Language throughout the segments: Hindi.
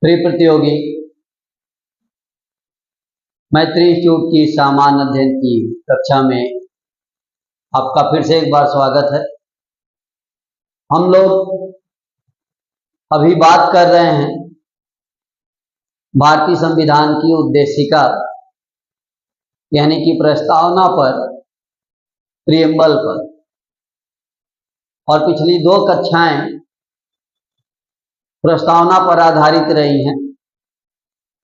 प्रिय प्रतियोगी, मैत्री इंस्टीट्यूट की सामान्य अध्ययन की कक्षा में आपका फिर से एक बार स्वागत है। हम लोग अभी बात कर रहे हैं भारतीय संविधान की उद्देशिका यानी कि प्रस्तावना पर, प्रियम्बल पर, और पिछली दो कक्षाएं प्रस्तावना पर आधारित रही हैं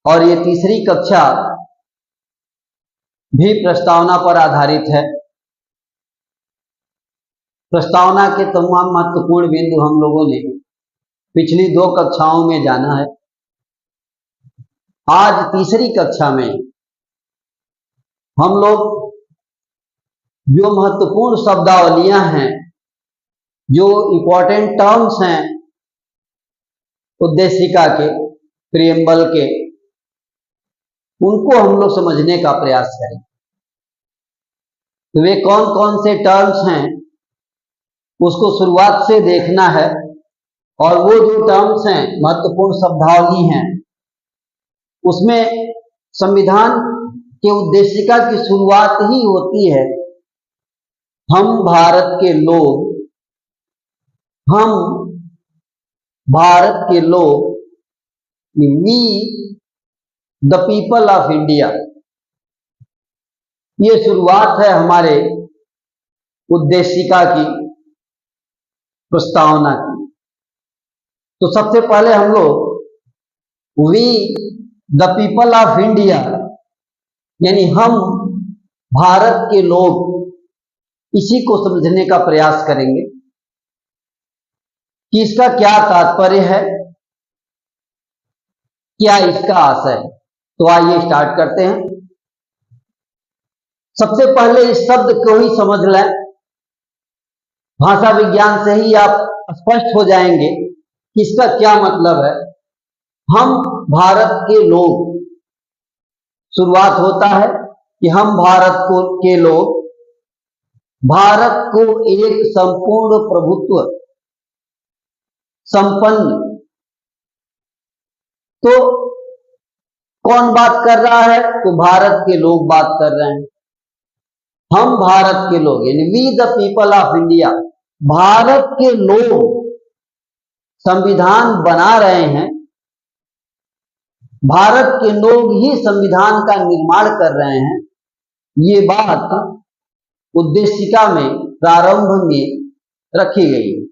और ये तीसरी कक्षा भी प्रस्तावना पर आधारित है। प्रस्तावना के तमाम महत्वपूर्ण बिंदु हम लोगों ने पिछली दो कक्षाओं में जाना है। आज तीसरी कक्षा में हम लोग जो महत्वपूर्ण शब्दावलियां हैं, जो इंपॉर्टेंट टर्म्स हैं उद्देशिका के, प्रियम्बल के, उनको हम लोग समझने का प्रयास करें। तो वे कौन कौन से टर्म्स हैं उसको शुरुआत से देखना है, और वो जो टर्म्स हैं, महत्वपूर्ण शब्दावली हैं, उसमें संविधान के उद्देशिका की शुरुआत ही होती है हम भारत के लोग, we the people of India. ये शुरुआत है हमारे उद्देशिका की, प्रस्तावना की। तो सबसे पहले हम लोग we the people of India यानी हम भारत के लोग, इसी को समझने का प्रयास करेंगे कि इसका क्या तात्पर्य है, क्या इसका आशय है। तो आइए स्टार्ट करते हैं। सबसे पहले इस शब्द को ही समझ लें, भाषा विज्ञान से ही आप स्पष्ट हो जाएंगे कि इसका क्या मतलब है। हम भारत के लोग, शुरुआत होता है कि हम भारत के लोग भारत को एक संपूर्ण प्रभुत्व संपन्न, तो कौन बात कर रहा है? तो भारत के लोग बात कर रहे हैं। हम भारत के लोग यानी we the people of India, भारत के लोग संविधान बना रहे हैं। भारत के लोग ही संविधान का निर्माण कर रहे हैं। ये बात उद्देशिका में प्रारंभ में रखी गई है।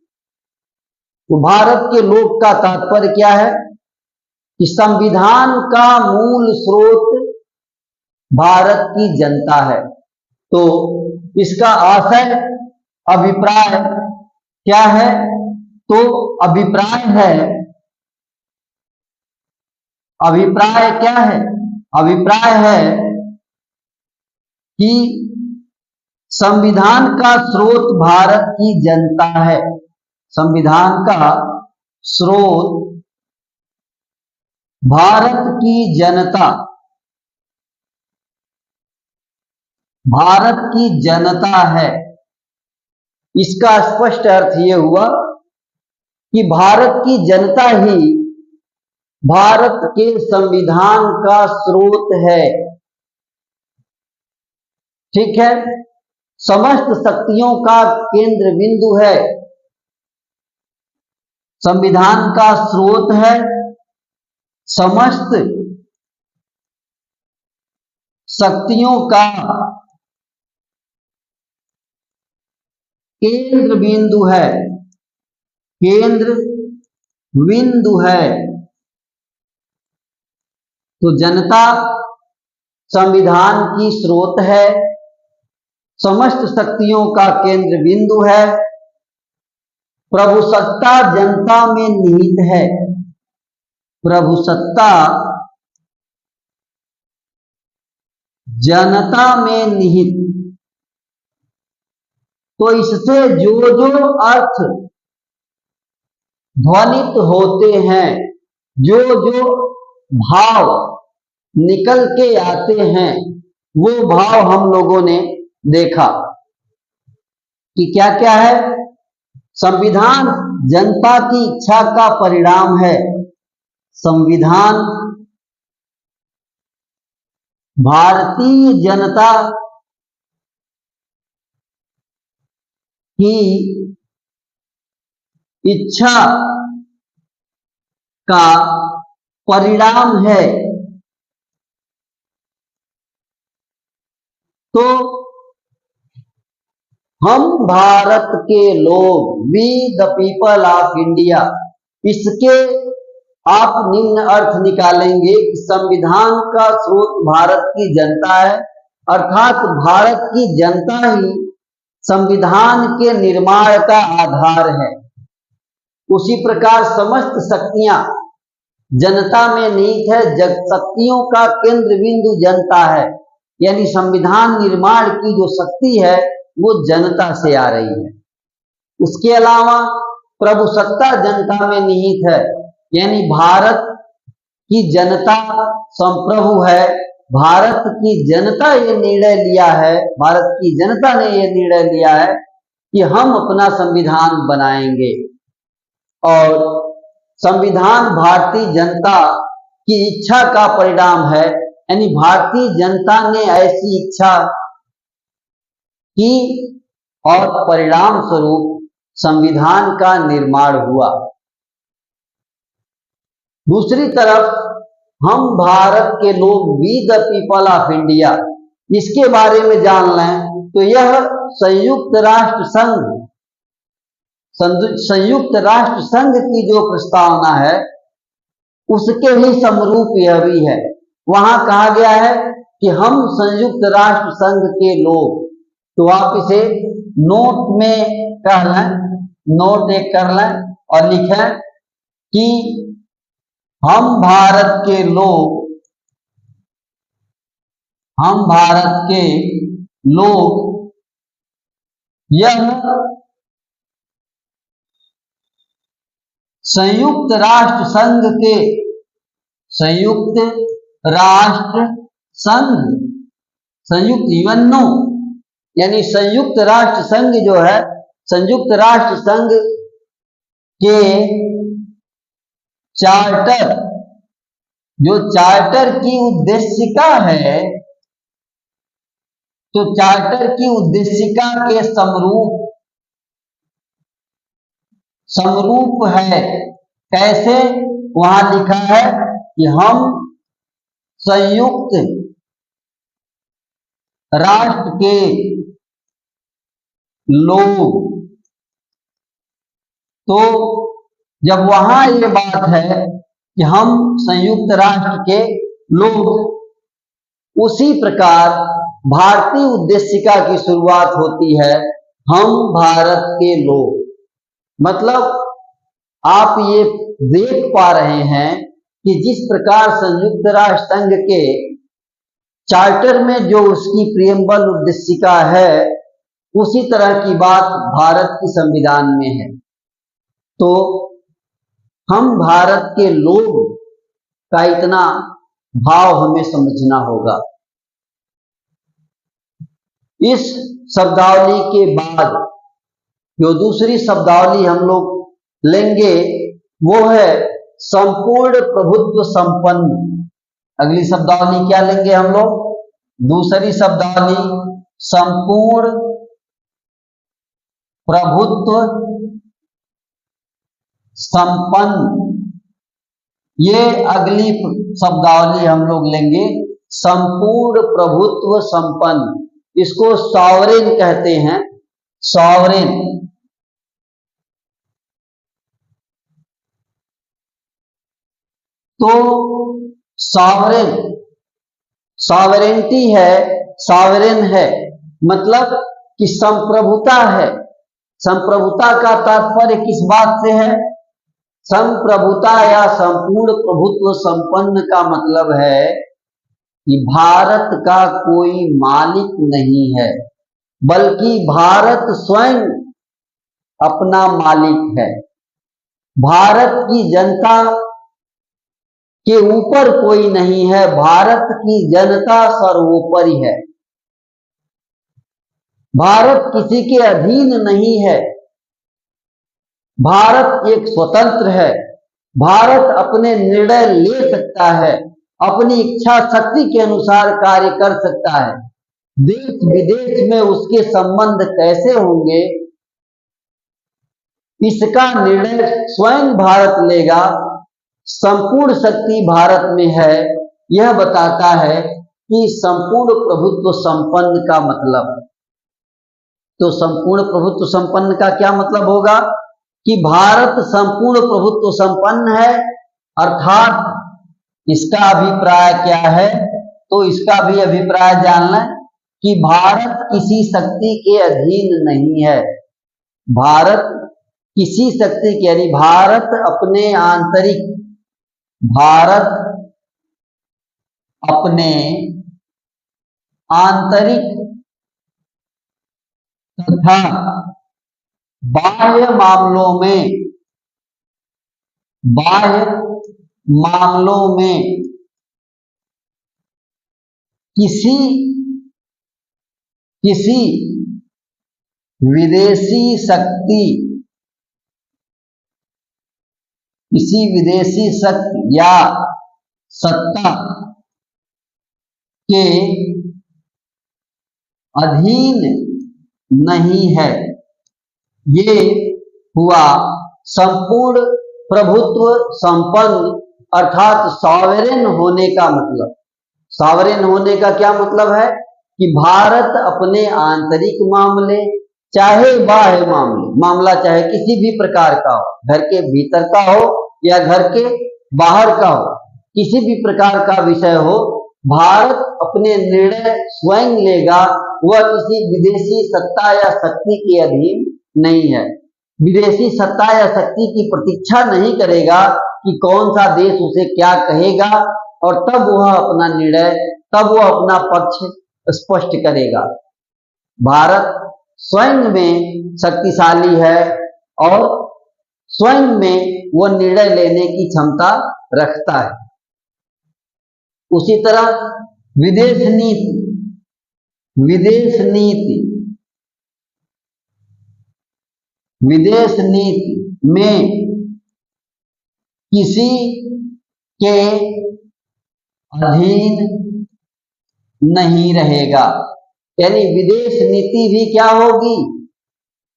तो भारत के लोग का तात्पर्य क्या है कि संविधान का मूल स्रोत भारत की जनता है। तो इसका आशय, अभिप्राय क्या है? तो अभिप्राय क्या है? अभिप्राय है कि संविधान का स्रोत भारत की जनता है। संविधान का स्रोत भारत की जनता, भारत की जनता है। इसका स्पष्ट अर्थ यह हुआ कि भारत की जनता ही भारत के संविधान का स्रोत है। ठीक है, समस्त शक्तियों का केंद्र बिंदु है, संविधान का स्रोत है, समस्त शक्तियों का केंद्र बिंदु है, केंद्र बिंदु है। तो जनता संविधान की स्रोत है, समस्त शक्तियों का केंद्र बिंदु है, प्रभुसत्ता जनता में निहित है। प्रभुसत्ता जनता में निहित। तो इससे जो जो अर्थ ध्वनित होते हैं, जो जो भाव निकल के आते हैं, वो भाव हम लोगों ने देखा कि क्या क्या है। संविधान जनता की इच्छा का परिणाम है। संविधान भारतीय जनता की इच्छा का परिणाम है। तो हम भारत के लोग, we the people of India, इसके आप निम्न अर्थ निकालेंगे कि संविधान का स्रोत भारत की जनता है, अर्थात भारत की जनता ही संविधान के निर्माण का आधार है। उसी प्रकार समस्त शक्तियां जनता में निहित है, शक्तियों का केंद्र बिंदु जनता है, यानी संविधान निर्माण की जो शक्ति है वो जनता से आ रही है। उसके अलावा प्रभुसत्ता जनता में निहित है, यानी भारत की जनता संप्रभु है। भारत की जनता ये निर्णय लिया है, भारत की जनता ने ये निर्णय लिया है कि हम अपना संविधान बनाएंगे, और संविधान भारतीय जनता की इच्छा का परिणाम है, यानी भारतीय जनता ने ऐसी इच्छा की और परिणाम स्वरूप संविधान का निर्माण हुआ। दूसरी तरफ हम भारत के लोग, we the people of India, इसके बारे में जान लें तो यह संयुक्त राष्ट्र संघ की जो प्रस्तावना है उसके ही समरूप यह भी है। वहां कहा गया है कि हम संयुक्त राष्ट्र संघ के लोग, तो आप इसे नोट में कर लें, नोट एक कर लें और लिखें कि हम भारत के लोग, यह संयुक्त राष्ट्र संघ यूएनओ, यानी संयुक्त राष्ट्र संघ जो है, संयुक्त राष्ट्र संघ के चार्टर, जो चार्टर की उद्देशिका है, तो चार्टर की उद्देशिका के समरूप है। कैसे? वहां लिखा है कि हम संयुक्त राष्ट्र के लोग, तो जब वहां ये बात है कि हम संयुक्त राष्ट्र के लोग, उसी प्रकार भारतीय उद्देशिका की शुरुआत होती है, हम भारत के लोग। मतलब आप ये देख पा रहे हैं कि जिस प्रकार संयुक्त राष्ट्र संघ के चार्टर में जो उसकी प्रियम्बल उद्देशिका है, उसी तरह की बात भारत की संविधान में है। तो हम भारत के लोग का इतना भाव हमें समझना होगा। इस शब्दावली के बाद जो दूसरी शब्दावली हम लोग लेंगे वो है संपूर्ण प्रभुत्व संपन्न। अगली शब्दावली क्या लेंगे हम लोग? दूसरी शब्दावली संपूर्ण प्रभुत्व संपन्न। ये अगली शब्दावली हम लोग लेंगे, संपूर्ण प्रभुत्व संपन्न। इसको सॉवरेन कहते हैं, सॉवरेन। तो सॉवरेनिटी है, सॉवरेन है, मतलब कि संप्रभुता है। संप्रभुता का तात्पर्य किस बात से है? संप्रभुता या संपूर्ण प्रभुत्व संपन्न का मतलब है कि भारत का कोई मालिक नहीं है, बल्कि भारत स्वयं अपना मालिक है। भारत की जनता के ऊपर कोई नहीं है, भारत की जनता सर्वोपरि है। भारत किसी के अधीन नहीं है, भारत एक स्वतंत्र है। भारत अपने निर्णय ले सकता है, अपनी इच्छा शक्ति के अनुसार कार्य कर सकता है। देश विदेश में उसके संबंध कैसे होंगे, इसका निर्णय स्वयं भारत लेगा। संपूर्ण शक्ति भारत में है। यह बताता है कि संपूर्ण प्रभुत्व संपन्न का मतलब। तो संपूर्ण प्रभुत्व संपन्न का क्या मतलब होगा कि भारत संपूर्ण प्रभुत्व संपन्न है, अर्थात इसका अभिप्राय क्या है, तो इसका भी अभिप्राय जान लें कि भारत किसी शक्ति के अधीन नहीं है। भारत किसी शक्ति के, यानी भारत अपने आंतरिक तथा बाह्य मामलों में किसी विदेशी शक्ति या सत्ता के अधीन नहीं है। ये हुआ संपूर्ण प्रभुत्व संपन्न, अर्थात सॉवरेन होने का मतलब। सॉवरेन होने का क्या मतलब है कि भारत अपने आंतरिक मामले, चाहे बाह्य मामला चाहे किसी भी प्रकार का हो, घर के भीतर का हो या घर के बाहर का हो, किसी भी प्रकार का विषय हो, भारत अपने निर्णय स्वयं लेगा। वह किसी विदेशी सत्ता या शक्ति के अधीन नहीं है। विदेशी सत्ता या शक्ति की प्रतीक्षा नहीं करेगा कि कौन सा देश उसे क्या कहेगा और तब वह अपना निर्णय, तब वह अपना पक्ष स्पष्ट करेगा। भारत स्वयं में शक्तिशाली है और स्वयं में वो निर्णय लेने की क्षमता रखता है। उसी तरह विदेश नीति में किसी के अधीन नहीं रहेगा। यानी विदेश नीति भी क्या होगी,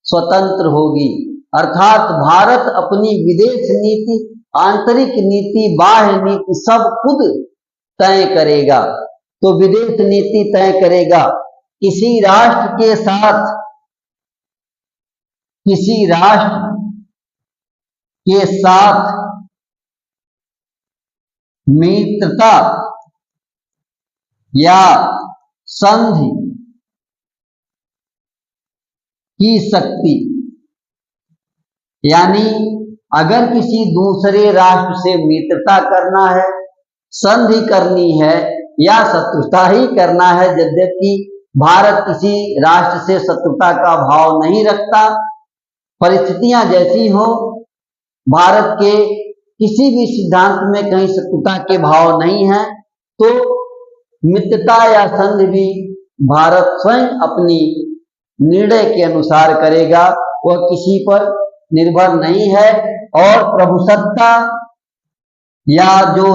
स्वतंत्र होगी। अर्थात भारत अपनी विदेश नीति, आंतरिक नीति, बाह्य नीति सब खुद तय करेगा। तो विदेश नीति तय करेगा। किसी राष्ट्र के साथ मित्रता या संधि की शक्ति, यानी अगर किसी दूसरे राष्ट्र से मित्रता करना है, संधि करनी है या शत्रुता ही करना है, यद्यपि भारत किसी राष्ट्र से शत्रुता का भाव नहीं रखता, परिस्थितियां जैसी हो, भारत के किसी भी सिद्धांत में कहीं शत्रुता के भाव नहीं है, तो मित्रता या संधि भी भारत स्वयं अपनी निर्णय के अनुसार करेगा। वह किसी पर निर्भर नहीं है और प्रभुसत्ता या जो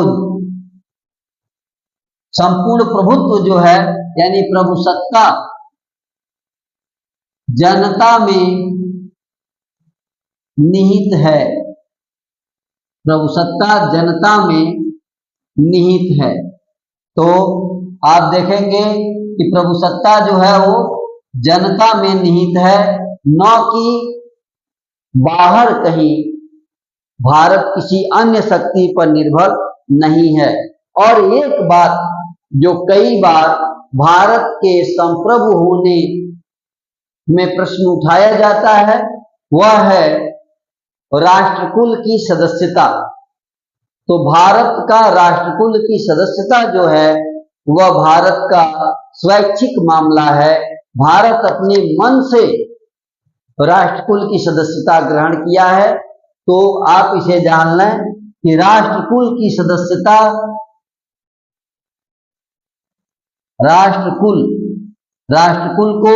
संपूर्ण प्रभुत्व जो है, यानी प्रभुसत्ता जनता में निहित है। प्रभुसत्ता जनता में निहित है। तो आप देखेंगे कि प्रभुसत्ता जो है वो जनता में निहित है, न कि बाहर कहीं भारत किसी अन्य शक्ति पर निर्भर नहीं है। और एक बात जो कई बार भारत के संप्रभु होने में प्रश्न उठाया जाता है, वह है राष्ट्रकुल की सदस्यता। तो भारत का राष्ट्रकुल की सदस्यता जो है वह भारत का स्वैच्छिक मामला है। भारत अपने मन से राष्ट्रकुल की सदस्यता ग्रहण किया है। तो आप इसे जान लें कि राष्ट्रकुल की सदस्यता, राष्ट्रकुल को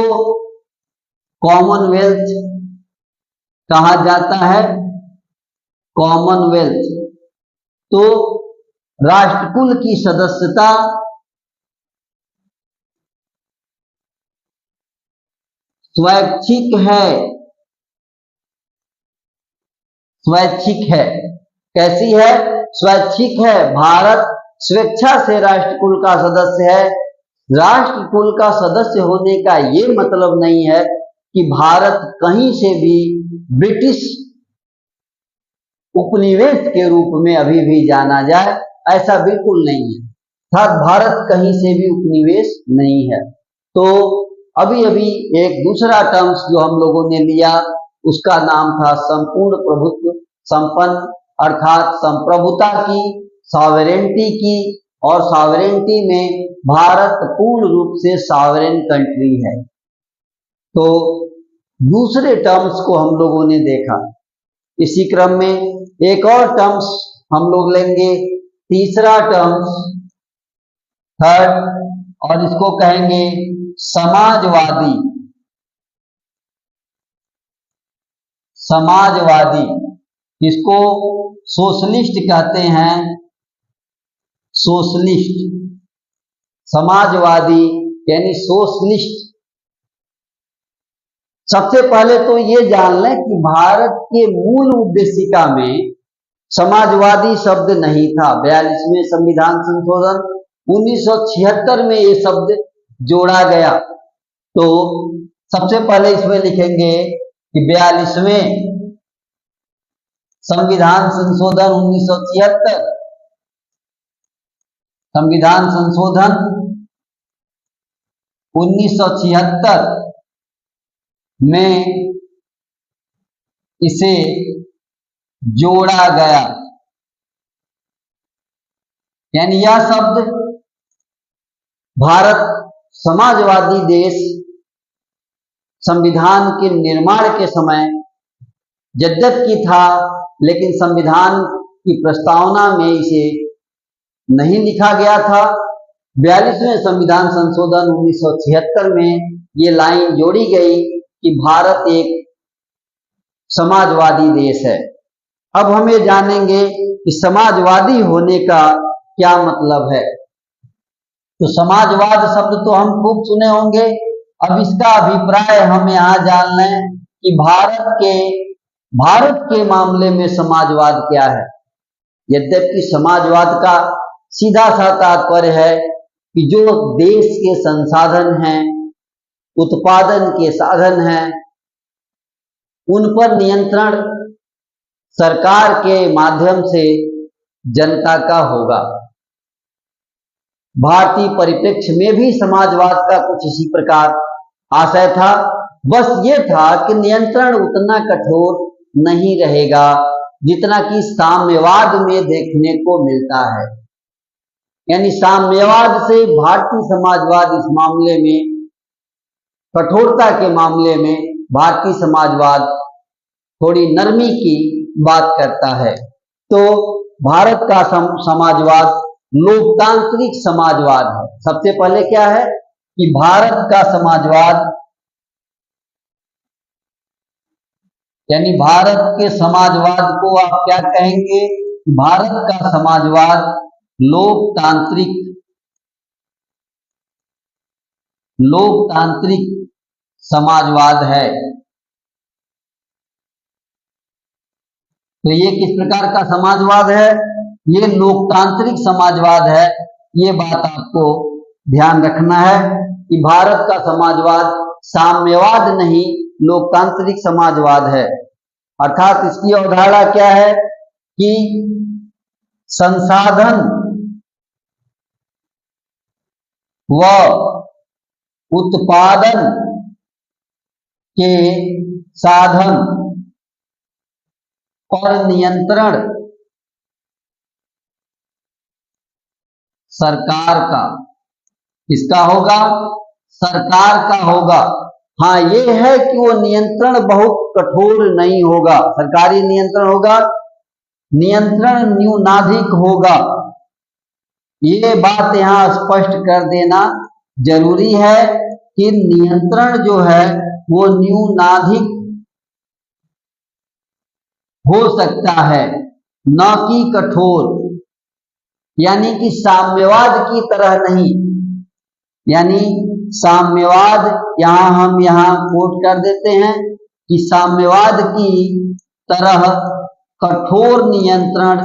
कॉमनवेल्थ कहा जाता है। कॉमनवेल्थ तो राष्ट्रकुल की सदस्यता स्वैच्छिक है। स्वैच्छिक है, कैसी है? स्वैच्छिक है। भारत स्वेच्छा से राष्ट्रकुल का सदस्य है। राष्ट्रकुल का सदस्य होने का ये मतलब नहीं है कि भारत कहीं से भी ब्रिटिश उपनिवेश के रूप में अभी भी जाना जाए, ऐसा बिल्कुल नहीं है। अर्थात भारत कहीं से भी उपनिवेश नहीं है। तो अभी अभी एक दूसरा टर्म्स जो हम लोगों ने लिया उसका नाम था संपूर्ण प्रभुत्व संपन्न, अर्थात संप्रभुता की, सॉवरेनिटी की, और सॉवरेनिटी में भारत पूर्ण रूप से सॉवरेन कंट्री है। तो दूसरे टर्म्स को हम लोगों ने देखा। इसी क्रम में एक और टर्म्स हम लोग लेंगे, तीसरा टर्म्स, थर्ड, और इसको कहेंगे समाजवादी। समाजवादी, इसको सोशलिस्ट कहते हैं। सोशलिस्ट, समाजवादी यानी सोशलिस्ट। सबसे पहले तो ये जान लें कि भारत के मूल उद्देशिका में समाजवादी शब्द नहीं था। 42वें संविधान संशोधन 1976 में ये शब्द जोड़ा गया। तो सबसे पहले इसमें लिखेंगे कि 42वें संविधान संशोधन 1976, संविधान संशोधन 1976 में इसे जोड़ा गया। यानी यह शब्द भारत समाजवादी देश संविधान के निर्माण के समय यद्यपि था, लेकिन संविधान की प्रस्तावना में इसे नहीं लिखा गया था। 42वें संविधान संशोधन 1976 में ये लाइन जोड़ी गई कि भारत एक समाजवादी देश है। अब हम ये जानेंगे कि समाजवादी होने का क्या मतलब है। तो समाजवाद शब्द तो हम खूब सुने होंगे। अब इसका अभिप्राय हम यहाँ जान लें कि भारत के मामले में समाजवाद क्या है। यद्यपि समाजवाद का सीधा सा तात्पर्य है कि जो देश के संसाधन हैं, उत्पादन के साधन हैं, उन पर नियंत्रण सरकार के माध्यम से जनता का होगा। भारतीय परिप्रेक्ष्य में भी समाजवाद का कुछ इसी प्रकार आशय था। बस ये था कि नियंत्रण उतना कठोर नहीं रहेगा जितना कि साम्यवाद में देखने को मिलता है। यानी साम्यवाद से भारतीय समाजवाद इस मामले में, कठोरता के मामले में भारतीय समाजवाद थोड़ी नरमी की बात करता है। तो भारत का समाजवाद लोकतांत्रिक समाजवाद है। सबसे पहले क्या है कि भारत का समाजवाद, यानी भारत के समाजवाद को आप क्या कहेंगे? भारत का समाजवाद लोकतांत्रिक समाजवाद है। तो ये किस प्रकार का समाजवाद है? ये लोकतांत्रिक समाजवाद है। ये बात आपको ध्यान रखना है कि भारत का समाजवाद साम्यवाद नहीं, लोकतांत्रिक समाजवाद है। अर्थात इसकी अवधारणा क्या है कि संसाधन व उत्पादन के साधन और नियंत्रण सरकार का, किसका होगा? सरकार का होगा। हाँ, ये है कि वो नियंत्रण बहुत कठोर नहीं होगा। सरकारी नियंत्रण होगा, नियंत्रण न्यूनाधिक होगा। ये बात यहाँ स्पष्ट कर देना जरूरी है कि नियंत्रण जो है वो न्यूनाधिक हो सकता है, न कि कठोर। यानी कि साम्यवाद की तरह नहीं, यानी साम्यवाद हम यहाँ कोट कर देते हैं कि साम्यवाद की तरह कठोर नियंत्रण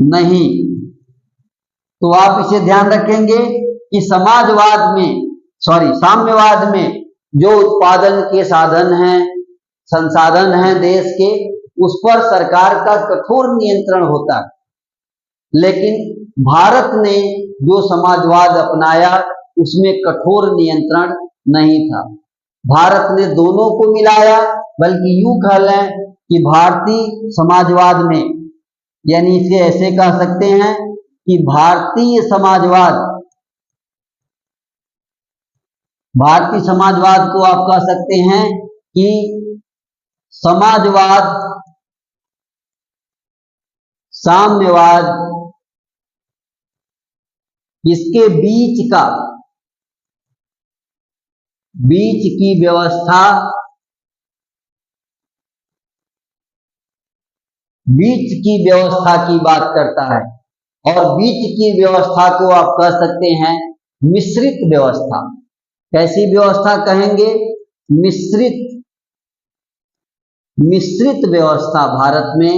नहीं। तो आप इसे ध्यान रखेंगे कि साम्यवाद में जो उत्पादन के साधन हैं, संसाधन हैं देश के, उस पर सरकार का कठोर नियंत्रण होता है। लेकिन भारत ने जो समाजवाद अपनाया उसमें कठोर नियंत्रण नहीं था। भारत ने दोनों को मिलाया, बल्कि यूं कह लें कि भारतीय समाजवाद में, यानी इसे ऐसे कह सकते हैं कि भारतीय समाजवाद को आप कह सकते हैं कि समाजवाद, साम्यवाद, इसके बीच की व्यवस्था, की बात करता है। और बीच की व्यवस्था को आप कह सकते हैं मिश्रित व्यवस्था। कैसी व्यवस्था कहेंगे? मिश्रित व्यवस्था भारत में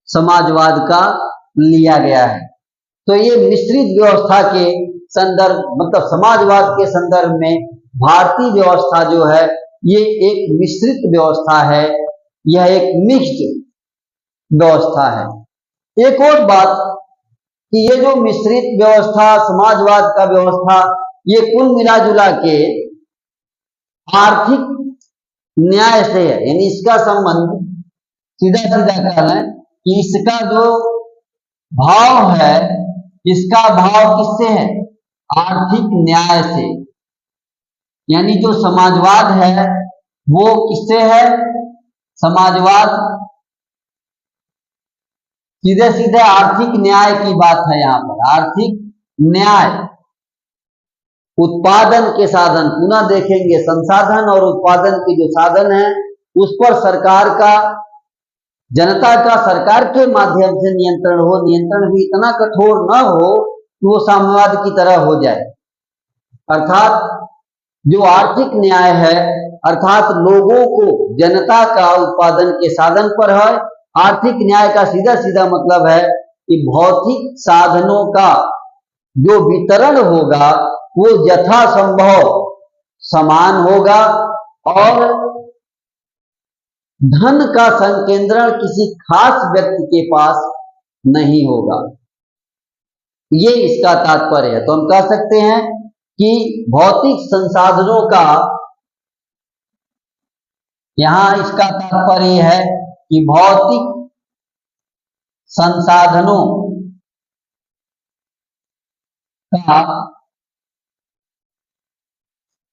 समाजवाद का लिया गया है। तो ये मिश्रित व्यवस्था के संदर्भ, मतलब समाजवाद के संदर्भ में भारतीय व्यवस्था जो है ये एक मिश्रित व्यवस्था है, यह एक मिक्स्ड व्यवस्था है। एक और बात कि ये जो मिश्रित व्यवस्था, समाजवाद का व्यवस्था, ये कुल मिला जुला के आर्थिक न्याय से है। यानी इसका संबंध सीधा कह लें कि इसका जो भाव है, इसका भाव किससे है? आर्थिक न्याय से। यानी जो समाजवाद है वो किससे है? समाजवाद सीधे सीधे आर्थिक न्याय की बात है। यहाँ पर आर्थिक न्याय, उत्पादन के साधन, पुनः देखेंगे संसाधन और उत्पादन के जो साधन है उस पर सरकार का, जनता का सरकार के माध्यम से नियंत्रण हो। नियंत्रण भी इतना कठोर न हो कि वो साम्यवाद की तरह हो जाए। अर्थात जो आर्थिक न्याय है, अर्थात लोगों को, जनता का उत्पादन के साधन पर है। आर्थिक न्याय का सीधा सीधा मतलब है कि भौतिक साधनों का जो वितरण होगा वो यथासंभव समान होगा और धन का संकेंद्रण किसी खास व्यक्ति के पास नहीं होगा। ये इसका तात्पर्य है। तो हम कह सकते हैं कि भौतिक संसाधनों का, यहां इसका तात्पर्य है कि भौतिक संसाधनों का,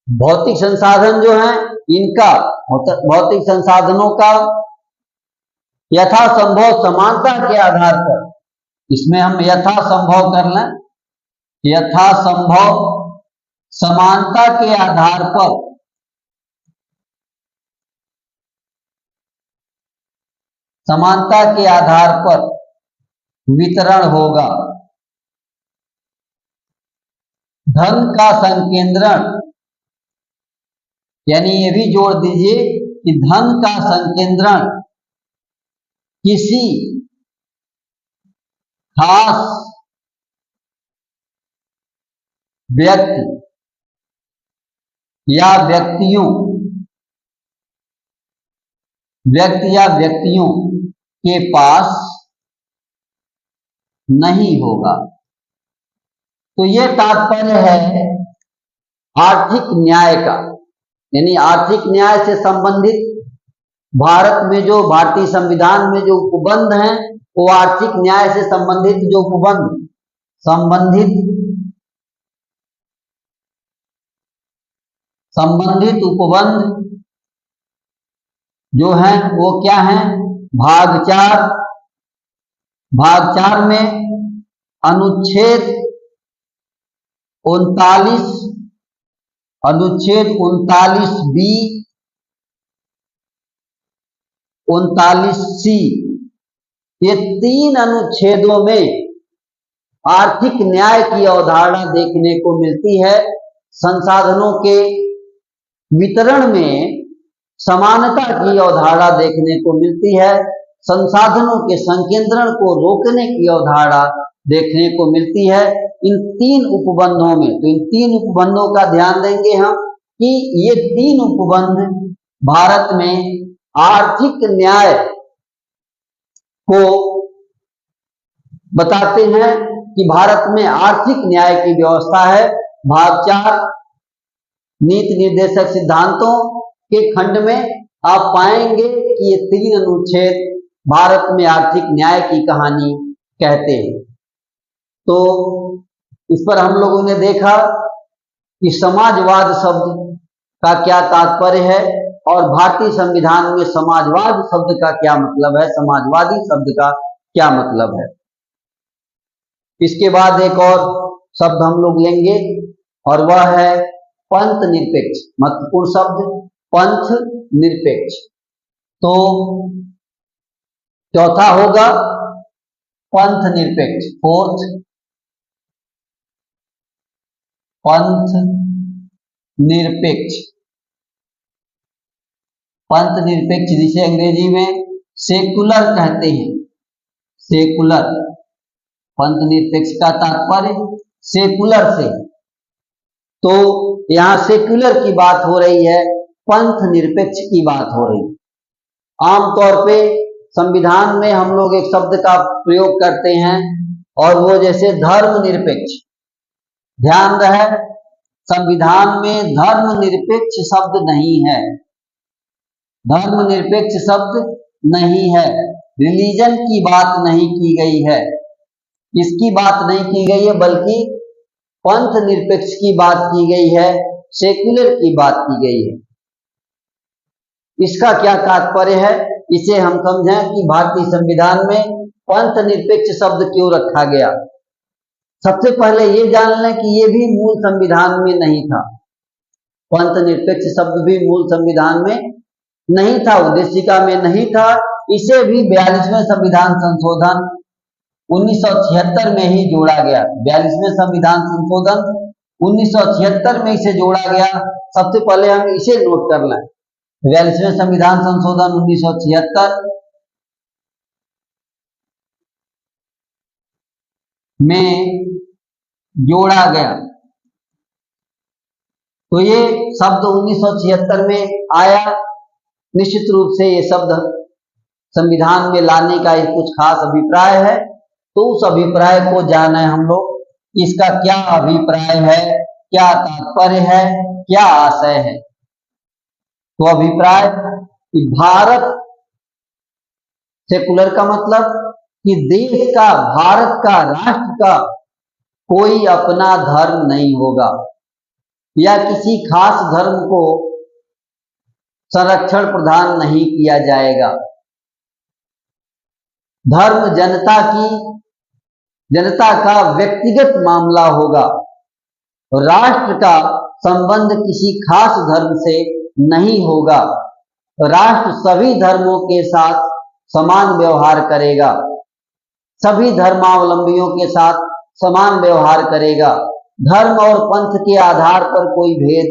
भौतिक संसाधन जो हैं इनका, भौतिक संसाधनों का यथासंभव समानता के आधार पर, इसमें हम यथासंभव कर लें, यथासंभव समानता के आधार पर वितरण होगा। धन का संकेंद्रण, यानी ये भी जोड़ दीजिए कि धन का संकेंद्रण किसी खास व्यक्ति या व्यक्तियों के पास नहीं होगा। तो यह तात्पर्य है आर्थिक न्याय का। यानी आर्थिक न्याय से संबंधित भारत में जो, भारतीय संविधान में जो उपबंध हैं वो आर्थिक न्याय से संबंधित जो संबंधित उपबंध जो हैं वो क्या हैं? भाग 4 में अनुच्छेद 39B, 39C ये 3 अनुच्छेदों में आर्थिक न्याय की अवधारणा देखने को मिलती है। संसाधनों के वितरण में समानता की अवधारणा देखने को मिलती है। संसाधनों के संकेंद्रण को रोकने की अवधारणा देखने को मिलती है इन 3 उपबंधों में। तो इन 3 उपबंधों का ध्यान देंगे हम कि ये 3 उपबंध भारत में आर्थिक न्याय को बताते हैं कि भारत में आर्थिक न्याय की व्यवस्था है। भाग 4 नीति निर्देशक सिद्धांतों के खंड में आप पाएंगे कि ये 3 अनुच्छेद भारत में आर्थिक न्याय की कहानी कहते हैं। तो इस पर हम लोगों ने देखा कि समाजवाद शब्द का क्या तात्पर्य है और भारतीय संविधान में समाजवाद शब्द का क्या मतलब है, समाजवादी शब्द का क्या मतलब है। इसके बाद एक और शब्द हम लोग लेंगे और वह है पंथ निरपेक्ष। महत्वपूर्ण शब्द पंथ निरपेक्ष। तो चौथा होगा पंथ निरपेक्ष, फोर्थ पंथ निरपेक्ष। पंथ निरपेक्ष जिसे अंग्रेजी में सेकुलर कहते हैं, सेकुलर। पंथ निरपेक्ष का तात्पर्य सेकुलर से। तो यहां सेकुलर की बात हो रही है, पंथ निरपेक्ष की बात हो रही है। आमतौर पे संविधान में हम लोग एक शब्द का प्रयोग करते हैं और वो जैसे धर्मनिरपेक्ष। ध्यान रहे, संविधान में धर्मनिरपेक्ष शब्द नहीं है, धर्मनिरपेक्ष शब्द नहीं है। रिलीजन की बात नहीं की गई है, इसकी बात नहीं की गई है, बल्कि पंथ निरपेक्ष की बात की गई है, सेक्युलर की बात की गई है। इसका क्या तात्पर्य है, इसे हम समझें कि भारतीय संविधान में पंथ निरपेक्ष शब्द क्यों रखा गया। सबसे पहले ये जान लें कि ये भी मूल संविधान में नहीं था। पंथ निरपेक्ष शब्द भी मूल संविधान में नहीं था, उद्देशिका में नहीं था। इसे भी 42वें संविधान संशोधन 1976 में ही जोड़ा गया। 42वें संविधान संशोधन 1976 में इसे जोड़ा गया। सबसे पहले हम इसे नोट कर लें, 42वें संविधान संशोधन 1976 में जोड़ा गया। तो ये शब्द 1976 में आया। निश्चित रूप से ये शब्द संविधान में लाने का एक कुछ खास अभिप्राय है। तो उस अभिप्राय को जाने हम लोग, इसका क्या अभिप्राय है, क्या तात्पर्य है, क्या आशय है। तो अभिप्राय कि भारत, सेकुलर का मतलब कि देश का, भारत का, राष्ट्र का कोई अपना धर्म नहीं होगा या किसी खास धर्म को संरक्षण प्रदान नहीं किया जाएगा। धर्म जनता का व्यक्तिगत मामला होगा। राष्ट्र का संबंध किसी खास धर्म से नहीं होगा। राष्ट्र सभी धर्मों के साथ समान व्यवहार करेगा, सभी धर्मावलंबियों के साथ समान व्यवहार करेगा, धर्म और पंथ के आधार पर कोई भेद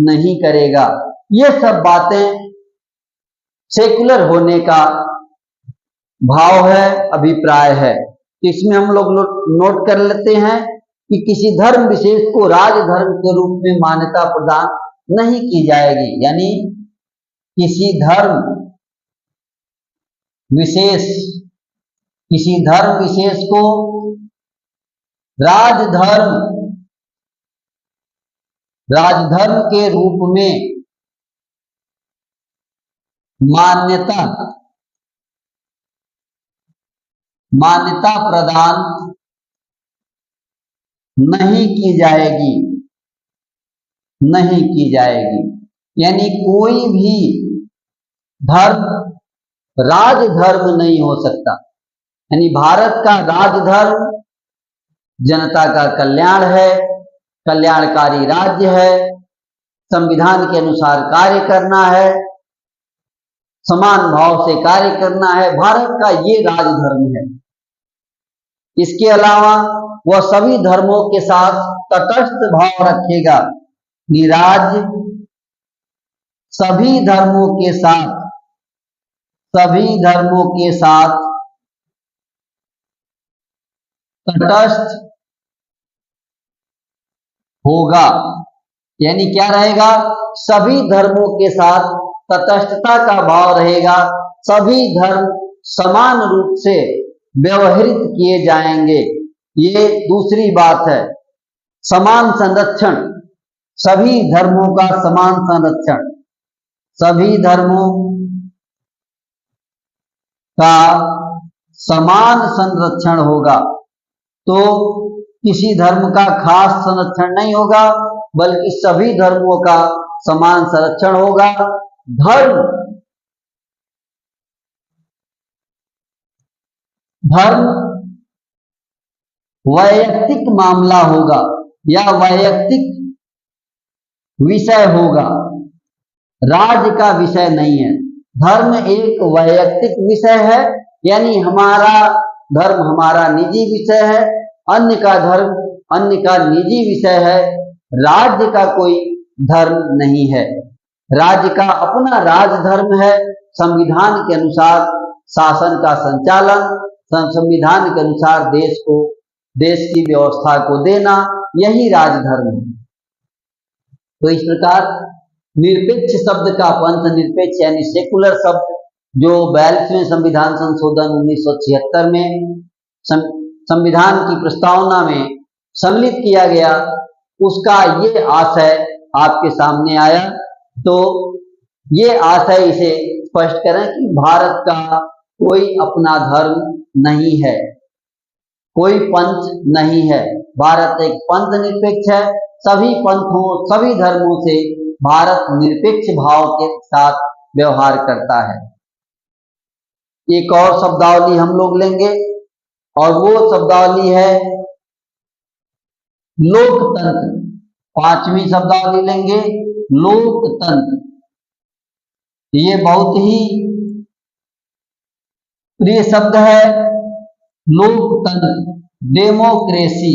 नहीं करेगा। ये सब बातें सेकुलर होने का भाव है, अभिप्राय है। इसमें हम लोग नोट कर लेते हैं कि किसी धर्म विशेष को राजधर्म के रूप में मान्यता प्रदान नहीं की जाएगी। यानी किसी धर्म विशेष को राजधर्म के रूप में मान्यता प्रदान नहीं की जाएगी। यानी कोई भी धर्म राजधर्म नहीं हो सकता। यानी भारत का राजधर्म जनता का कल्याण है, कल्याणकारी राज्य है, संविधान के अनुसार कार्य करना है, समान भाव से कार्य करना है। भारत का ये राजधर्म है। इसके अलावा वह सभी धर्मों के साथ तटस्थ भाव रखेगा। निराज्य सभी धर्मों के साथ तटस्थ होगा। यानी क्या रहेगा? सभी धर्मों के साथ तटस्थता का भाव रहेगा। सभी धर्म समान रूप से व्यवहृत किए जाएंगे। ये दूसरी बात है। समान संरक्षण, सभी धर्मों का समान संरक्षण, सभी धर्मों का समान संरक्षण होगा। तो किसी धर्म का खास संरक्षण नहीं होगा, बल्कि सभी धर्मों का समान संरक्षण होगा। धर्म वैयक्तिक मामला होगा या वैयक्तिक विषय होगा, राज्य का विषय नहीं है। धर्म एक वैयक्तिक विषय है, यानी हमारा धर्म हमारा निजी विषय है, अन्य का धर्म अन्य का निजी विषय है। राज्य का कोई धर्म नहीं है। राज्य का अपना राजधर्म है। संविधान के अनुसार शासन का संचालन, संविधान के अनुसार देश की व्यवस्था को देना, यही राजधर्म है। तो इस प्रकार निरपेक्ष शब्द का पंथ निरपेक्ष यानी सेकुलर शब्द जो 42वें संविधान संशोधन 1976 में संविधान की प्रस्तावना में सम्मिलित किया गया, उसका ये आशय आपके सामने आया। तो ये आशय इसे स्पष्ट करें कि भारत का कोई अपना धर्म नहीं है, कोई पंथ नहीं है। भारत एक पंथ निरपेक्ष है। सभी पंथों सभी धर्मों से भारत निरपेक्ष भाव के साथ व्यवहार करता है। एक और शब्दावली हम लोग लेंगे और वो शब्दावली है लोकतंत्र। 5वीं शब्दावली लेंगे लोकतंत्र। ये बहुत ही प्रिय शब्द है लोकतंत्र, डेमोक्रेसी।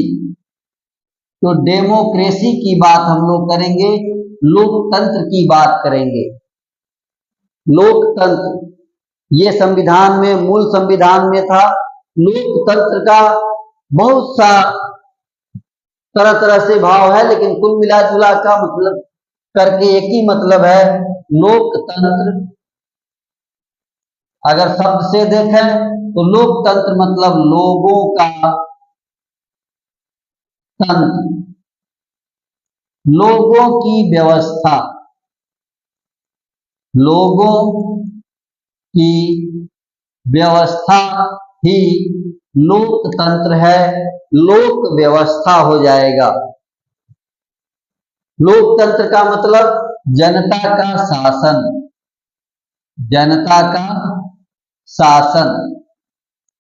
तो डेमोक्रेसी की बात हम लोग करेंगे, लोकतंत्र की बात करेंगे। लोकतंत्र ये संविधान में, मूल संविधान में था। लोकतंत्र का बहुत सा तरह तरह से भाव है, लेकिन कुल मिला जुला का मतलब करके एक ही मतलब है लोकतंत्र। अगर शब्द से देखें तो लोकतंत्र मतलब लोगों का तंत्र, लोगों की व्यवस्था, लोगों की व्यवस्था ही लोकतंत्र है। लोक व्यवस्था हो जाएगा। लोकतंत्र का मतलब जनता का शासन, जनता का शासन,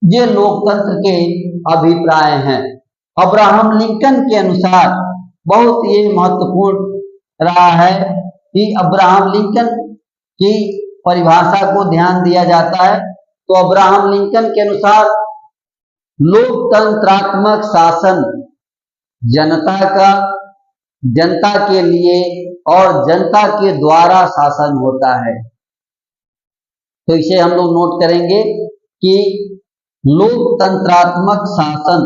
ये लोकतंत्र के अभिप्राय हैं। अब्राहम लिंकन के अनुसार बहुत ये महत्वपूर्ण रहा है कि अब्राहम लिंकन की परिभाषा को ध्यान दिया जाता है। तो अब्राहम लिंकन के अनुसार लोकतंत्रात्मक शासन जनता के लिए और जनता के द्वारा शासन होता है। तो इसे हम लोग नोट करेंगे कि लोकतंत्रात्मक शासन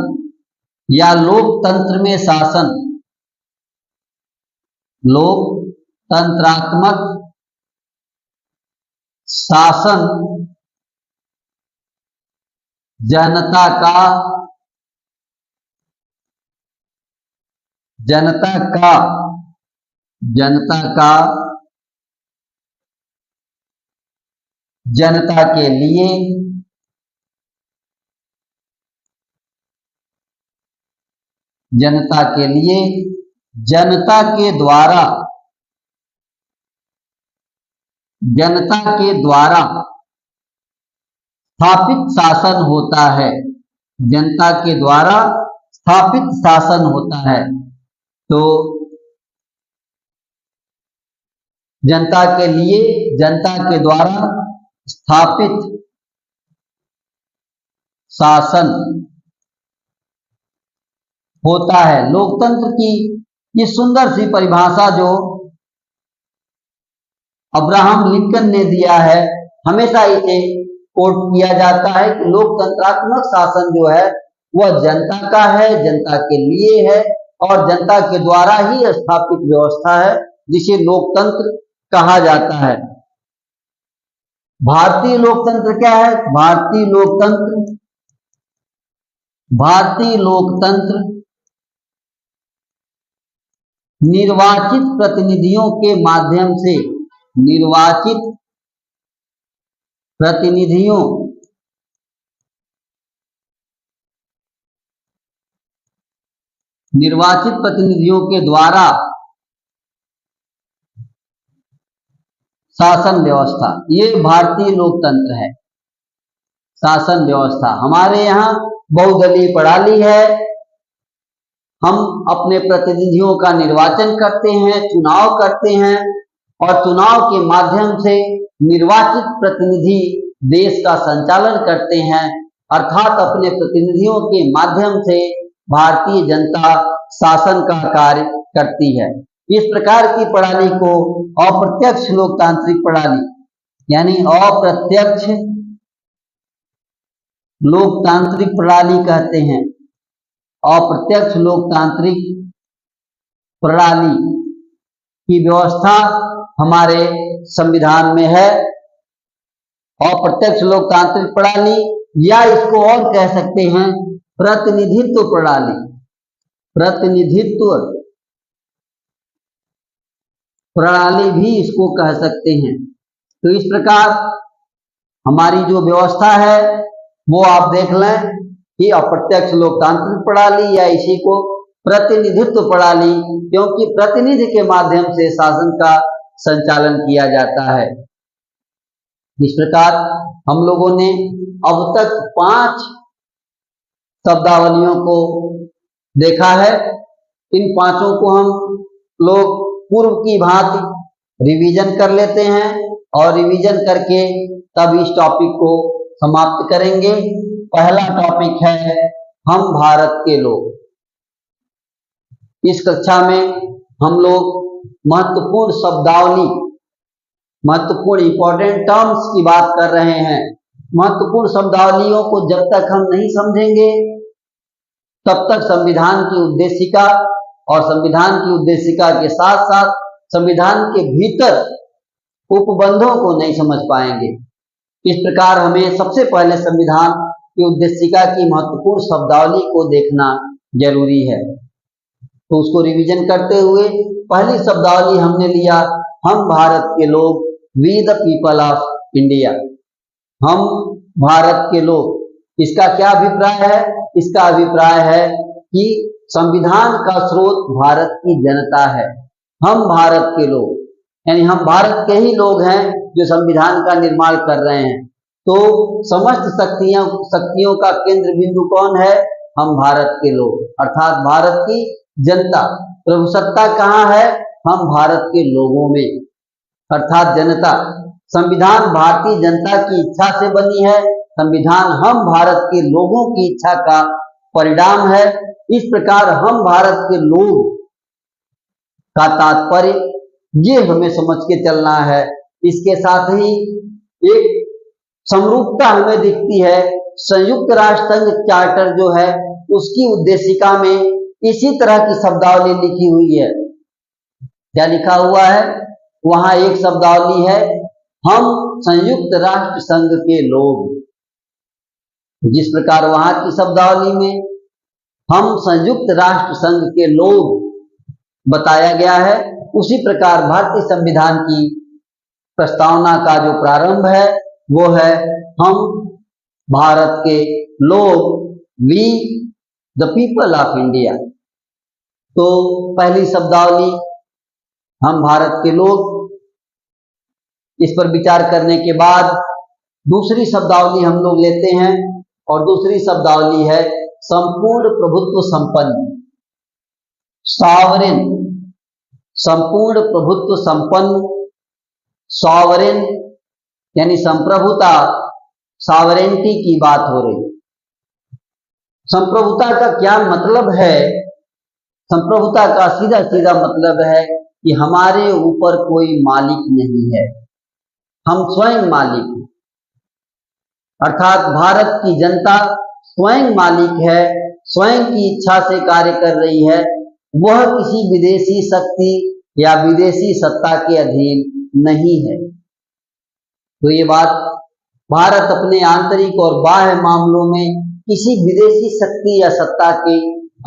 या लोकतंत्र में शासन, लोकतंत्रात्मक शासन जनता के लिए जनता के द्वारा स्थापित शासन होता है। जनता के द्वारा स्थापित शासन होता है। तो जनता के लिए, जनता के द्वारा स्थापित शासन होता है। लोकतंत्र की ये सुंदर सी परिभाषा जो अब्राहम लिंकन ने दिया है, हमेशा इसे कोट किया जाता है कि लोकतंत्रात्मक शासन जो है वह जनता का है, जनता के लिए है और जनता के द्वारा ही स्थापित व्यवस्था है, जिसे लोकतंत्र कहा जाता है। भारतीय लोकतंत्र क्या है? भारतीय लोकतंत्र निर्वाचित प्रतिनिधियों के माध्यम से, निर्वाचित प्रतिनिधियों के द्वारा शासन व्यवस्था, ये भारतीय लोकतंत्र है। शासन व्यवस्था हमारे यहाँ बहुदलीय प्रणाली है। हम अपने प्रतिनिधियों का निर्वाचन करते हैं, चुनाव करते हैं और चुनाव के माध्यम से निर्वाचित प्रतिनिधि देश का संचालन करते हैं, अर्थात अपने प्रतिनिधियों के माध्यम से भारतीय जनता शासन का कार्य करती है। इस प्रकार की प्रणाली को अप्रत्यक्ष लोकतांत्रिक प्रणाली यानी अप्रत्यक्ष लोकतांत्रिक प्रणाली कहते हैं। अप्रत्यक्ष लोकतांत्रिक प्रणाली की व्यवस्था हमारे संविधान में है। अप्रत्यक्ष लोकतांत्रिक प्रणाली, या इसको और कह सकते हैं प्रतिनिधित्व प्रणाली। प्रतिनिधित्व प्रणाली भी इसको कह सकते हैं। तो इस प्रकार हमारी जो व्यवस्था है वो आप देख लें कि अप्रत्यक्ष लोकतांत्रिक प्रणाली, या इसी को प्रतिनिधित्व प्रणाली, क्योंकि प्रतिनिधि के माध्यम से शासन का संचालन किया जाता है। इस प्रकार हम लोगों ने अब तक 5 शब्दावलियों को देखा है। इन 5 को हम लोग पूर्व की भांति रिवीजन कर लेते हैं और रिवीजन करके तब इस टॉपिक को समाप्त करेंगे। पहला टॉपिक है हम भारत के लोग। इस कक्षा में हम लोग महत्वपूर्ण शब्दावली, महत्वपूर्ण इंपॉर्टेंट टर्म्स की बात कर रहे हैं। महत्वपूर्ण शब्दावलियों को जब तक हम नहीं समझेंगे तब तक संविधान की उद्देशिका और संविधान की उद्देशिका के साथ साथ संविधान के भीतर उपबंधों को नहीं समझ पाएंगे। इस प्रकार हमें सबसे पहले संविधान की उद्देशिका की महत्वपूर्ण शब्दावली को देखना जरूरी है। तो उसको रिवीजन करते हुए पहली शब्दावली हमने लिया हम भारत के लोग, we the people of India. हम भारत के लोग, इसका क्या अभिप्राय है? इसका अभिप्राय है कि संविधान का स्रोत भारत की जनता है। हम भारत के लोग यानी हम भारत के ही लोग हैं जो संविधान का निर्माण कर रहे हैं। तो समस्त शक्तियों का केंद्र बिंदु कौन है? हम भारत के लोग, अर्थात भारत की जनता। प्रभुसत्ता कहाँ है? हम भारत के लोगों में, अर्थात जनता। संविधान भारतीय जनता की इच्छा से बनी है। संविधान हम भारत के लोगों की इच्छा का परिणाम है। इस प्रकार हम भारत के लोग का तात्पर्य ये हमें समझ के चलना है। इसके साथ ही एक समरूपता हमें दिखती है। संयुक्त राष्ट्र संघ चार्टर जो है उसकी उद्देशिका में इसी तरह की शब्दावली लिखी हुई है। क्या लिखा हुआ है? वहां एक शब्दावली है हम संयुक्त राष्ट्र संघ के लोग। जिस प्रकार वहां की शब्दावली में हम संयुक्त राष्ट्र संघ के लोग बताया गया है, उसी प्रकार भारतीय संविधान की प्रस्तावना का जो प्रारंभ है वो है हम भारत के लोग, we the people of India. तो पहली शब्दावली हम भारत के लोग, इस पर विचार करने के बाद दूसरी शब्दावली हम लोग लेते हैं और दूसरी शब्दावली है संपूर्ण प्रभुत्व संपन्न, सॉवरेन। संपूर्ण प्रभुत्व संपन्न, सॉवरेन यानी संप्रभुता, सॉवरेंटी की बात हो रही है। संप्रभुता का क्या मतलब है? संप्रभुता का सीधा सीधा मतलब है कि हमारे ऊपर कोई मालिक नहीं है, हम स्वयं मालिक हैं। अर्थात भारत की जनता स्वयं मालिक है, स्वयं की इच्छा से कार्य कर रही है, वह किसी विदेशी शक्ति या विदेशी सत्ता के अधीन नहीं है। तो ये बात, भारत अपने आंतरिक और बाह्य मामलों में किसी विदेशी शक्ति या सत्ता के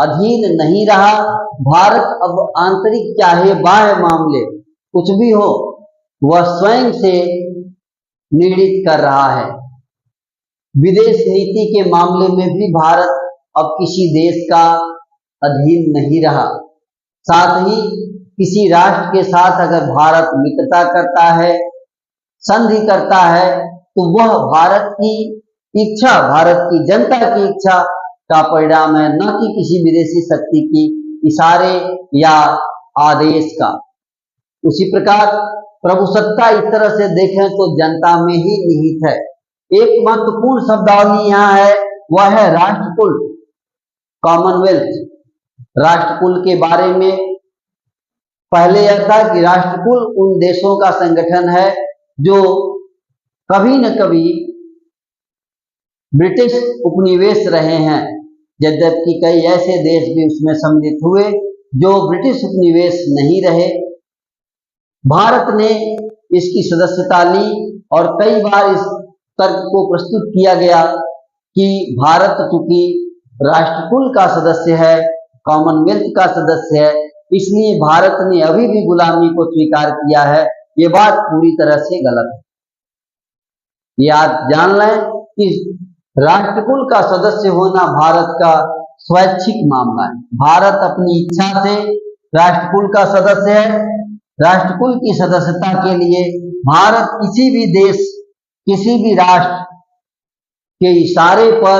अधीन नहीं रहा। भारत अब आंतरिक चाहे बाह्य मामले कुछ भी हो, वह स्वयं से निर्णित कर रहा है। विदेश नीति के मामले में भी भारत अब किसी देश का अधीन नहीं रहा। साथ ही किसी राष्ट्र के साथ अगर भारत मित्रता करता है, संधि करता है, तो वह भारत की इच्छा, भारत की जनता की इच्छा का परिणाम है, न कि किसी विदेशी शक्ति की इशारे या आदेश का। उसी प्रकार प्रभुसत्ता इस तरह से देखें तो जनता में ही निहित है। एक महत्वपूर्ण शब्दावली यहाँ है, वह है राष्ट्रकुल, कॉमनवेल्थ। राष्ट्रकुल के बारे में पहले यह था कि राष्ट्रकुल उन देशों का संगठन है जो कभी न कभी ब्रिटिश उपनिवेश रहे हैं, यद्यपि कई ऐसे देश भी उसमें सम्मिलित हुए जो ब्रिटिश उपनिवेश नहीं रहे। भारत ने इसकी सदस्यता ली और कई बार इस तर्क को प्रस्तुत किया गया कि भारत चूंकि राष्ट्रकुल का सदस्य है, कॉमनवेल्थ का सदस्य है, इसलिए भारत ने अभी भी गुलामी को स्वीकार किया है। ये बात पूरी तरह से गलत है। ये आप जान लें कि राष्ट्रकुल का सदस्य होना भारत का स्वैच्छिक मामला है। भारत अपनी इच्छा से राष्ट्रकुल का सदस्य है। राष्ट्रकुल की सदस्यता के लिए भारत किसी भी देश, किसी भी राष्ट्र के इशारे पर,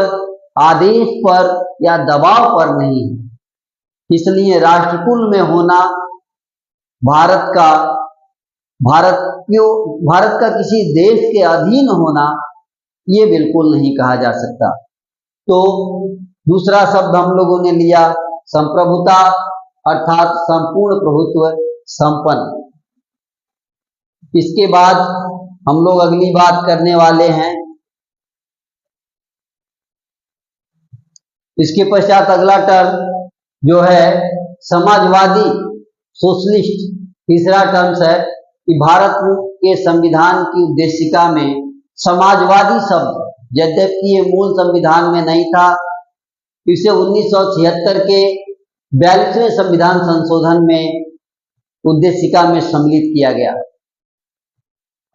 आदेश पर या दबाव पर नहीं है। इसलिए राष्ट्रकुल में होना भारत का किसी देश के अधीन होना, ये बिल्कुल नहीं कहा जा सकता। तो दूसरा शब्द हम लोगों ने लिया संप्रभुता, अर्थात संपूर्ण प्रभुत्व संपन्न। इसके बाद हम लोग अगली बात करने वाले हैं। इसके पश्चात अगला टर्म जो है समाजवादी, सोशलिस्ट, तीसरा टर्म है कि भारत के संविधान की उद्देशिका में समाजवादी शब्द, यद्यपि ये मूल संविधान में नहीं था, इसे 1976 के 42वें संविधान संशोधन में उद्देशिका में सम्मिलित किया गया।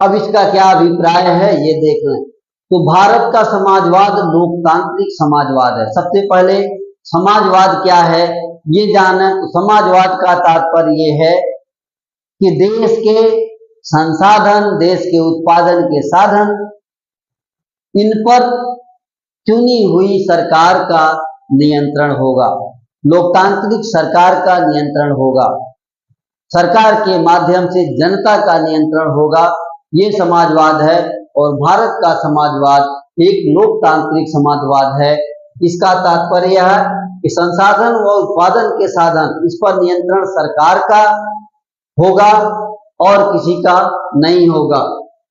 अब इसका क्या अभिप्राय है ये देख लें। तो भारत का समाजवाद लोकतांत्रिक समाजवाद है। सबसे पहले समाजवाद क्या है ये जानें। तो समाजवाद का तात्पर्य ये है कि देश के संसाधन, देश के उत्पादन के साधन, इन पर चुनी हुई सरकार का नियंत्रण होगा। लोकतांत्रिक सरकार का नियंत्रण होगा, सरकार के माध्यम से जनता का नियंत्रण होगा। ये समाजवाद है और भारत का समाजवाद एक लोकतांत्रिक समाजवाद है। इसका तात्पर्य है कि संसाधन व उत्पादन के साधन, इस पर नियंत्रण सरकार का होगा और किसी का नहीं होगा।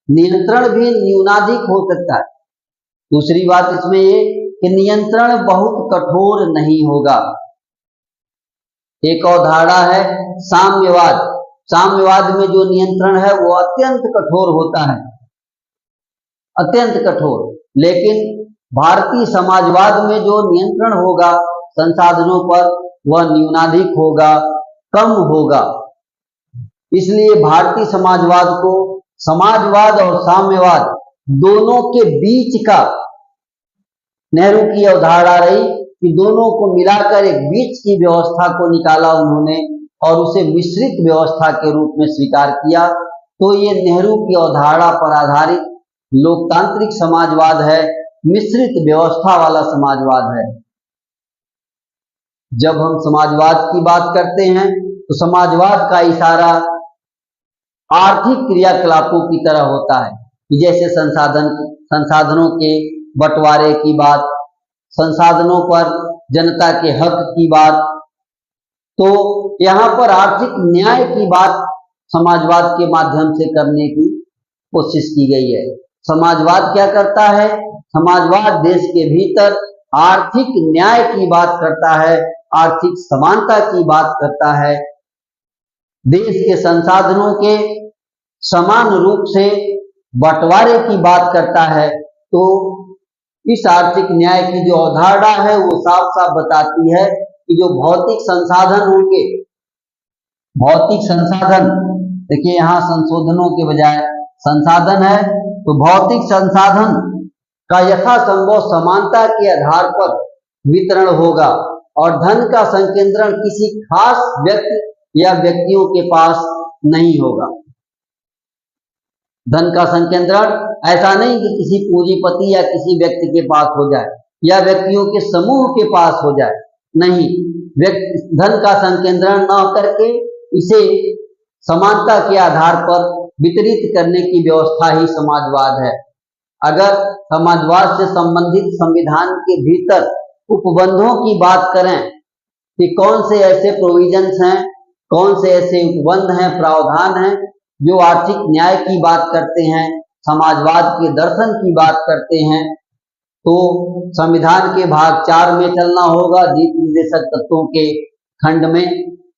नियंत्रण भी न्यूनाधिक हो सकता है। दूसरी बात इसमें ये कि नियंत्रण बहुत कठोर नहीं होगा। एक अवधारणा है साम्यवाद। साम्यवाद में जो नियंत्रण है वो अत्यंत कठोर होता है, अत्यंत कठोर। लेकिन भारतीय समाजवाद में जो नियंत्रण होगा संसाधनों पर, वह न्यूनाधिक होगा, कम होगा। इसलिए भारतीय समाजवाद को समाजवाद और साम्यवाद दोनों के बीच का, नेहरू की अवधारणा रही कि दोनों को मिलाकर एक बीच की व्यवस्था को निकाला उन्होंने और उसे मिश्रित व्यवस्था के रूप में स्वीकार किया। तो ये नेहरू की अवधारणा पर आधारित लोकतांत्रिक समाजवाद है, मिश्रित व्यवस्था वाला समाजवाद है। जब हम समाजवाद की बात करते हैं तो समाजवाद का इशारा आर्थिक क्रियाकलापों की तरह होता है। कि जैसे संसाधनों के बंटवारे की बात, संसाधनों पर जनता के हक की बात, तो यहाँ पर आर्थिक न्याय की बात समाजवाद के माध्यम से करने की कोशिश की गई है। समाजवाद क्या करता है? समाजवाद देश के भीतर आर्थिक न्याय की बात करता है, आर्थिक समानता की बात करता है, देश के संसाधनों के समान रूप से बंटवारे की बात करता है। तो इस आर्थिक न्याय की जो अवधारणा है वो साफ साफ बताती है कि जो भौतिक संसाधन होंगे, भौतिक संसाधन, देखिए यहाँ संशोधनों के बजाय संसाधन है, तो भौतिक संसाधन का यथासंभव समानता के आधार पर वितरण होगा और धन का संकेंद्रण किसी खास व्यक्ति या व्यक्तियों के पास नहीं होगा। धन का संकेंद्रण ऐसा नहीं कि किसी पूंजीपति या किसी व्यक्ति के पास हो जाए या व्यक्तियों के समूह के पास हो जाए, नहीं, धन का संकेंद्रण न करके इसे समानता के आधार पर वितरित करने की व्यवस्था ही समाजवाद है। अगर समाजवाद से संबंधित संविधान के भीतर उपबंधों की बात करें कि कौन से ऐसे प्रोविजंस हैं, कौन से ऐसे उपबंध हैं, प्रावधान हैं जो आर्थिक न्याय की बात करते हैं, समाजवाद के दर्शन की बात करते हैं, तो संविधान के भाग 4 में चलना होगा, नीति निर्देशक तत्वों के खंड में,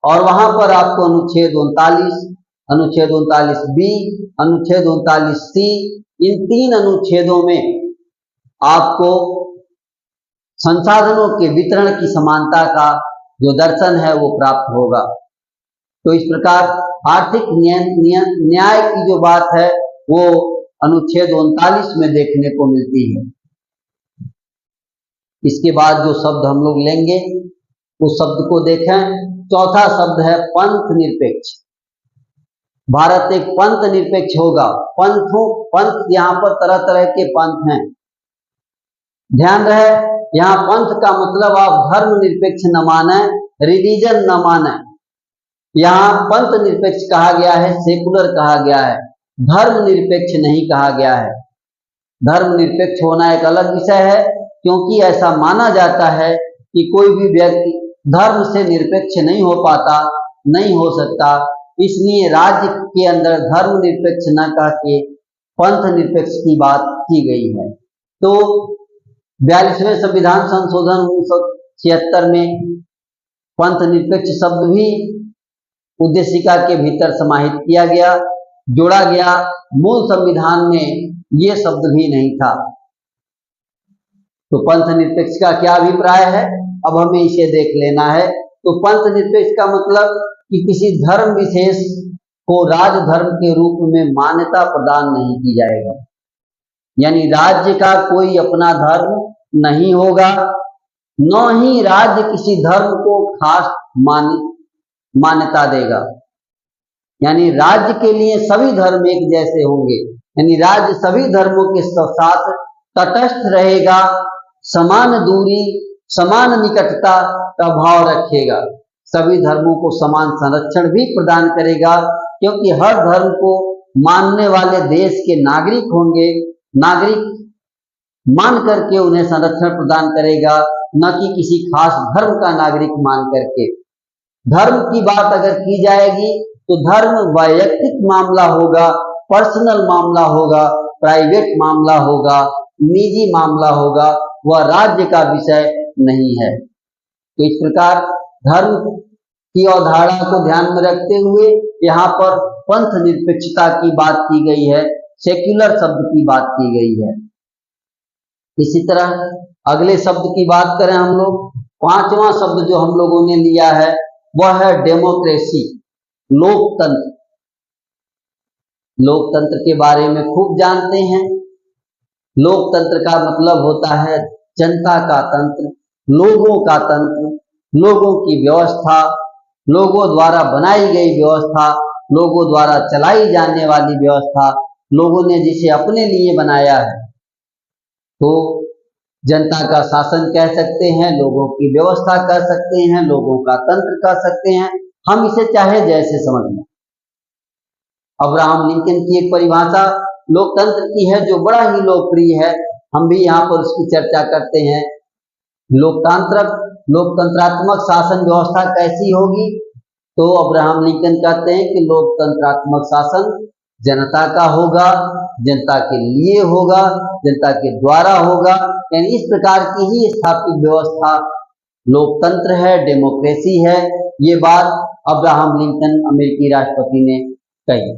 और वहां पर आपको अनुच्छेद 39, अनुच्छेद 39B, अनुच्छेद 39C, इन 3 अनुच्छेदों में आपको संसाधनों के वितरण की समानता का जो दर्शन है वो प्राप्त होगा। तो इस प्रकार आर्थिक न्याय की जो बात है वो अनुच्छेद 39 में देखने को मिलती है। इसके बाद जो शब्द हम लोग लेंगे उस शब्द को देखें। चौथा शब्द है पंथ निरपेक्ष। भारत एक पंथ निरपेक्ष होगा। पंथ यहाँ पर तरह तरह के पंथ हैं, ध्यान रहे। यहाँ पंथ का मतलब आप धर्म निरपेक्ष न माने, रिलीजन न माने। यहाँ पंथ निरपेक्ष कहा गया है, सेकुलर कहा गया है, धर्म निरपेक्ष नहीं कहा गया है। धर्म निरपेक्ष होना एक अलग विषय है, क्योंकि ऐसा माना जाता है कि कोई भी व्यक्ति धर्म से निरपेक्ष नहीं हो पाता, नहीं हो सकता, इसलिए राज्य के अंदर धर्म निरपेक्ष न कह के पंथ निरपेक्ष की बात की गई है। तो 42वें संविधान संशोधन 1976 में पंथ निरपेक्ष शब्द भी उद्देशिका के भीतर समाहित किया गया, जोड़ा गया। मूल संविधान में ये शब्द भी नहीं था। तो पंथ निरपेक्ष का क्या अभिप्राय है, अब हमें इसे देख लेना है। तो पंथ निरपेक्ष का मतलब कि किसी धर्म विशेष को राजधर्म के रूप में मान्यता प्रदान नहीं की जाएगा, यानी राज्य का कोई अपना धर्म नहीं होगा, न ही राज्य किसी धर्म को खास मान्यता देगा। यानी राज्य के लिए सभी धर्म एक जैसे होंगे, यानी राज्य सभी धर्मों के साथ तटस्थ रहेगा, समान दूरी, समान निकटता का भाव रखेगा, सभी धर्मों को समान संरक्षण भी प्रदान करेगा, क्योंकि हर धर्म को मानने वाले देश के नागरिक होंगे, नागरिक मान करके उन्हें संरक्षण प्रदान करेगा, न कि किसी खास धर्म का नागरिक मान करके। धर्म की बात अगर की जाएगी तो धर्म वैयक्तिक मामला होगा, पर्सनल मामला होगा, प्राइवेट मामला होगा, निजी मामला होगा, वह राज्य का विषय नहीं है। तो इस प्रकार धर्म की अवधारणा को ध्यान में रखते हुए यहाँ पर पंथ निरपेक्षता की बात की गई है, सेक्युलर शब्द की बात की गई है। इसी तरह अगले शब्द की बात करें हम लोग, 5वां शब्द जो हम लोगों ने लिया है वह है डेमोक्रेसी, लोकतंत्र। लोकतंत्र के बारे में खूब जानते हैं। लोकतंत्र का मतलब होता है जनता का तंत्र, लोगों का तंत्र, लोगों की व्यवस्था, लोगों द्वारा बनाई गई व्यवस्था, लोगों द्वारा चलाई जाने वाली व्यवस्था, लोगों ने जिसे अपने लिए बनाया है। तो जनता का शासन कह सकते हैं, लोगों की व्यवस्था कह सकते हैं, लोगों का तंत्र कह सकते हैं, हम इसे चाहे जैसे समझ लें। अब्राहम लिंकन की एक परिभाषा लोकतंत्र की है जो बड़ा ही लोकप्रिय है, हम भी यहाँ पर उसकी चर्चा करते हैं। लोकतंत्रात्मक शासन व्यवस्था कैसी होगी? तो अब्राहम लिंकन कहते हैं कि लोकतंत्रात्मक शासन जनता का होगा, जनता के लिए होगा, जनता के द्वारा होगा, यानी इस प्रकार की ही स्थापित व्यवस्था लोकतंत्र है, डेमोक्रेसी है। ये बात अब्राहम लिंकन अमेरिकी राष्ट्रपति ने कही।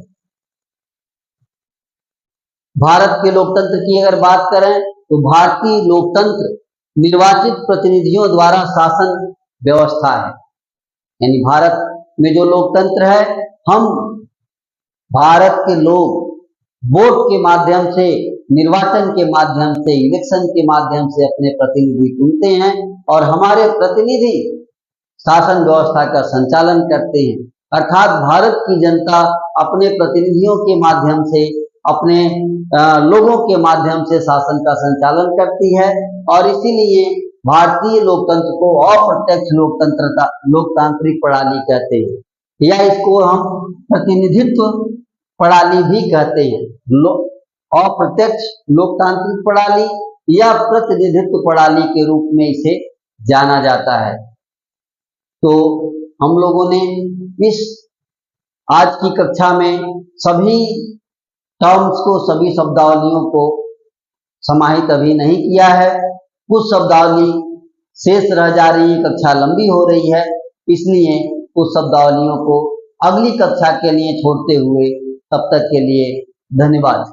भारत के लोकतंत्र की अगर बात करें तो भारतीय लोकतंत्र निर्वाचित प्रतिनिधियों द्वारा शासन व्यवस्था है। यानी भारत में जो लोकतंत्र है, हम भारत के लोग वोट के माध्यम से, निर्वाचन के माध्यम से, इलेक्शन के माध्यम से अपने प्रतिनिधि चुनते हैं और हमारे प्रतिनिधि शासन व्यवस्था का संचालन करते हैं। अर्थात भारत की जनता अपने प्रतिनिधियों के माध्यम से, अपने लोगों के माध्यम से शासन का संचालन करती है और इसीलिए भारतीय लोकतंत्र को अप्रत्यक्ष लोकतांत्रिक प्रणाली कहते हैं, या इसको हम प्रतिनिधित्व प्रणाली भी कहते हैं। अप्रत्यक्ष लोकतांत्रिक प्रणाली या प्रतिनिधित्व प्रणाली के रूप में इसे जाना जाता है। तो हम लोगों ने इस आज की कक्षा में सभी टर्म्स को, सभी शब्दावलियों को समाहित अभी नहीं किया है। कुछ शब्दावली शेष रह जा रही है, कक्षा लंबी हो रही है, इसलिए कुछ शब्दावलियों को अगली कक्षा के लिए छोड़ते हुए तब तक के लिए धन्यवाद।